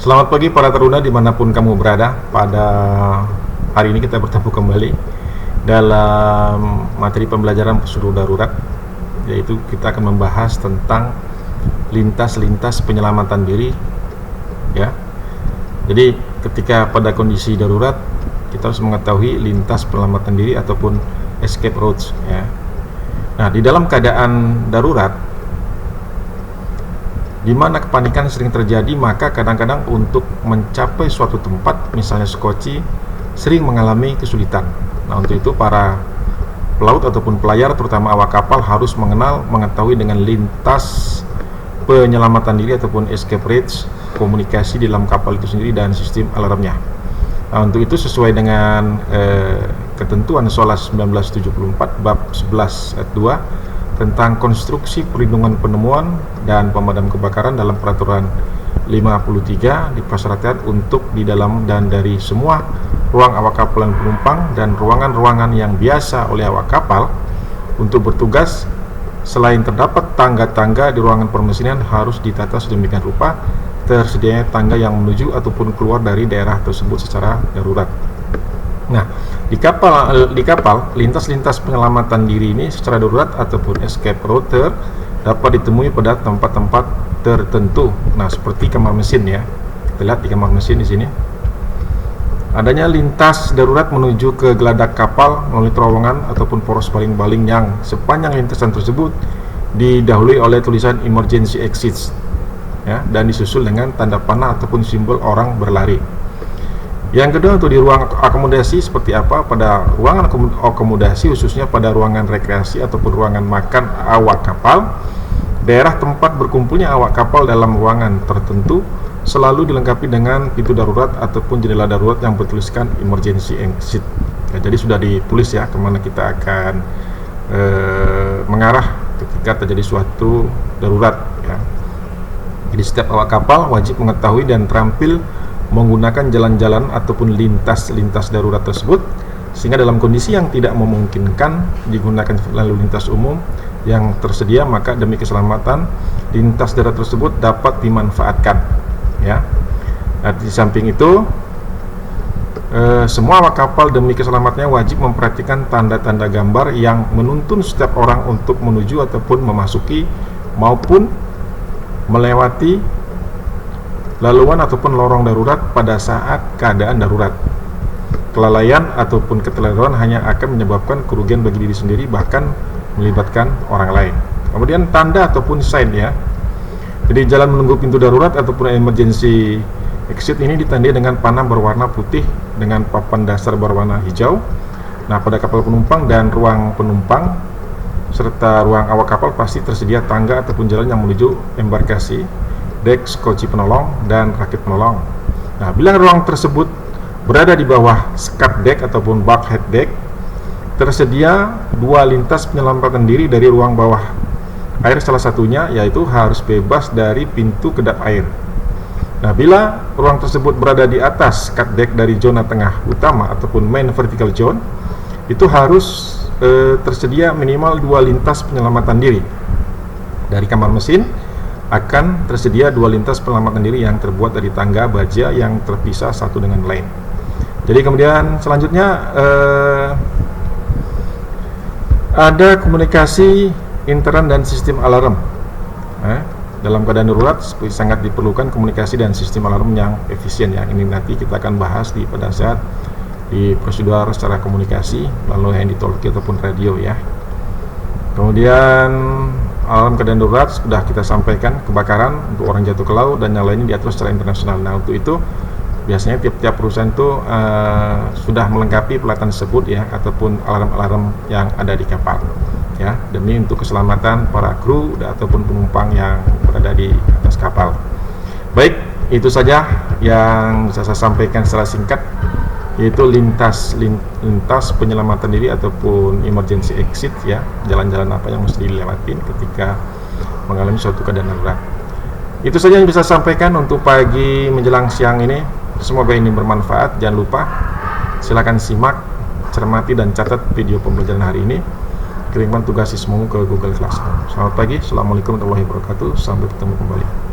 Selamat pagi para taruna dimanapun kamu berada. Pada hari ini kita bertemu kembali dalam materi pembelajaran prosedur darurat, yaitu kita akan membahas tentang lintas-lintas penyelamatan diri ya. Jadi ketika pada kondisi darurat kita harus mengetahui lintas penyelamatan diri ataupun escape routes ya. Nah, di dalam keadaan darurat di mana kepanikan sering terjadi, maka kadang-kadang untuk mencapai suatu tempat, misalnya sekoci, sering mengalami kesulitan. Nah, untuk itu para pelaut ataupun pelayar, terutama awak kapal, harus mengetahui dengan lintas penyelamatan diri ataupun escape routes, komunikasi di dalam kapal itu sendiri dan sistem alarmnya. Nah, untuk itu sesuai dengan ketentuan SOLAS 1974 bab 11 ayat 2 tentang konstruksi perlindungan penemuan dan pemadam kebakaran dalam peraturan 53 dipersyaratkan untuk di dalam dan dari semua ruang awak kapal dan penumpang dan ruangan-ruangan yang biasa oleh awak kapal untuk bertugas, selain terdapat tangga-tangga di ruangan permesinan, harus ditata sedemikian rupa tersedianya tangga yang menuju ataupun keluar dari daerah tersebut secara darurat. Nah, di kapal lintas-lintas penyelamatan diri ini secara darurat ataupun escape route dapat ditemui pada tempat-tempat tertentu. Nah, seperti kamar mesin ya. Kita lihat di kamar mesin di sini. Adanya lintas darurat menuju ke geladak kapal melalui terowongan ataupun poros baling-baling yang sepanjang lintasan tersebut didahului oleh tulisan emergency exits ya, dan disusul dengan tanda panah ataupun simbol orang berlari. Yang kedua, untuk di ruang akomodasi seperti apa? Pada ruangan akomodasi, khususnya pada ruangan rekreasi ataupun ruangan makan awak kapal, daerah tempat berkumpulnya awak kapal dalam ruangan tertentu selalu dilengkapi dengan pintu darurat ataupun jendela darurat yang bertuliskan emergency exit ya, jadi sudah ditulis ya kemana kita akan mengarah ketika terjadi suatu darurat ya. Jadi setiap awak kapal wajib mengetahui dan terampil menggunakan jalan-jalan ataupun lintas-lintas darurat tersebut, sehingga dalam kondisi yang tidak memungkinkan digunakan lalu lintas umum yang tersedia, maka demi keselamatan lintas darat tersebut dapat dimanfaatkan ya. Nah, di samping itu semua awak kapal demi keselamatannya wajib memperhatikan tanda-tanda gambar yang menuntun setiap orang untuk menuju ataupun memasuki maupun melewati laluan ataupun lorong darurat pada saat keadaan darurat. Kelalaian ataupun keterlaluan hanya akan menyebabkan kerugian bagi diri sendiri, bahkan melibatkan orang lain. Kemudian tanda ataupun sign ya. Jadi jalan menunggu pintu darurat ataupun emergency exit ini ditandai dengan panah berwarna putih dengan papan dasar berwarna hijau. Nah, pada kapal penumpang dan ruang penumpang serta ruang awak kapal pasti tersedia tangga ataupun jalan yang menuju embarkasi, dek, skoci penolong, dan rakit penolong. Nah, bila ruang tersebut berada di bawah skat dek ataupun bulkhead dek, tersedia dua lintas penyelamatan diri dari ruang bawah air, salah satunya yaitu harus bebas dari pintu kedap air. Nah, bila ruang tersebut berada di atas skat dek dari zona tengah utama ataupun main vertical zone, itu harus tersedia minimal dua lintas penyelamatan diri. Dari kamar mesin akan tersedia dua lintas penyelamatan diri yang terbuat dari tangga baja yang terpisah satu dengan lain. Jadi kemudian selanjutnya ada komunikasi intern dan sistem alarm. Dalam keadaan darurat sangat diperlukan komunikasi dan sistem alarm yang efisien ya. Ini nanti kita akan bahas pada saat di prosedur secara komunikasi melalui handy-talkie ataupun radio ya. Kemudian alarm keadaan darurat sudah kita sampaikan, kebakaran untuk orang jatuh ke laut dan yang lainnya diatur secara internasional. Nah, untuk itu biasanya tiap-tiap perusahaan itu sudah melengkapi peralatan tersebut ya, ataupun alarm-alarm yang ada di kapal ya, demi untuk keselamatan para kru ataupun penumpang yang berada di atas kapal. Baik, itu saja yang bisa saya sampaikan secara singkat, yaitu lintas penyelamatan diri ataupun emergency exit ya, jalan-jalan apa yang mesti dilewatin ketika mengalami suatu keadaan darurat. Itu saja yang bisa saya sampaikan untuk pagi menjelang siang ini. Semoga ini bermanfaat. Jangan lupa silakan simak, cermati dan catat video pembelajaran hari ini. Kirimkan tugas siswamu ke Google Classroom. Selamat pagi, assalamualaikum warahmatullahi wabarakatuh. Sampai ketemu kembali.